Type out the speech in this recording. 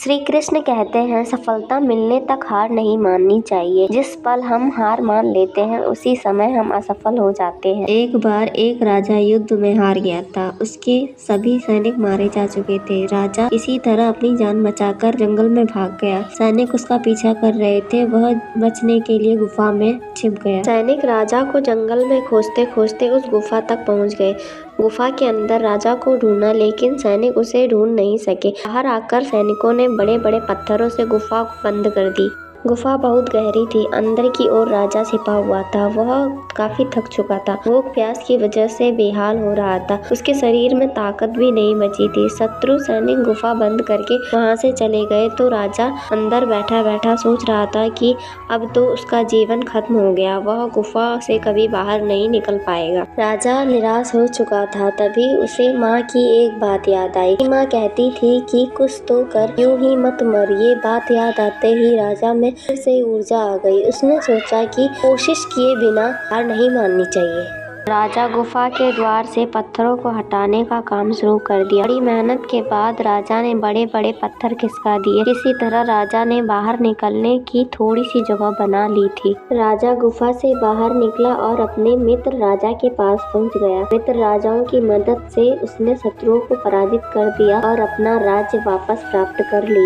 श्री कृष्ण कहते हैं सफलता मिलने तक हार नहीं माननी चाहिए। जिस पल हम हार मान लेते हैं उसी समय हम असफल हो जाते हैं। एक बार एक राजा युद्ध में हार गया था। उसके सभी सैनिक मारे जा चुके थे। राजा किसी तरह अपनी जान बचाकर जंगल में भाग गया। सैनिक उसका पीछा कर रहे थे। वह बचने के लिए गुफा में छिप गया। सैनिक राजा को जंगल में खोजते खोजते उस गुफा तक पहुंच गए। गुफा के अंदर राजा को ढूंढा लेकिन सैनिक उसे ढूंढ नहीं सके। बाहर आकर सैनिकों ने बड़े बड़े पत्थरों से गुफा को बंद कर दी। गुफा बहुत गहरी थी। अंदर की ओर राजा छिपा हुआ था। वह काफी थक चुका था। वो प्यास की वजह से बेहाल हो रहा था। उसके शरीर में ताकत भी नहीं बची थी। शत्रु सैनिक गुफा बंद करके वहां से चले गए तो राजा अंदर बैठा बैठा सोच रहा था कि अब तो उसका जीवन खत्म हो गया। वह गुफा से कभी बाहर नहीं निकल पाएगा। राजा निराश हो चुका था। तभी उसे माँ की एक बात याद आई। माँ कहती थी कि कुछ तो कर, यूं ही मत मर। ये बात याद आते ही राजा में फिर से ऊर्जा आ गई। उसने सोचा कि कोशिश किए बिना हार नहीं माननी चाहिए। राजा गुफा के द्वार से पत्थरों को हटाने का काम शुरू कर दिया। बड़ी मेहनत के बाद राजा ने बड़े बड़े पत्थर खिसका दिए। किसी तरह राजा ने बाहर निकलने की थोड़ी सी जगह बना ली थी। राजा गुफा से बाहर निकला और अपने मित्र राजा के पास पहुंच गया। मित्र राजाओं की मदद से उसने शत्रुओं को पराजित कर दिया और अपना राज्य वापस प्राप्त कर लिया।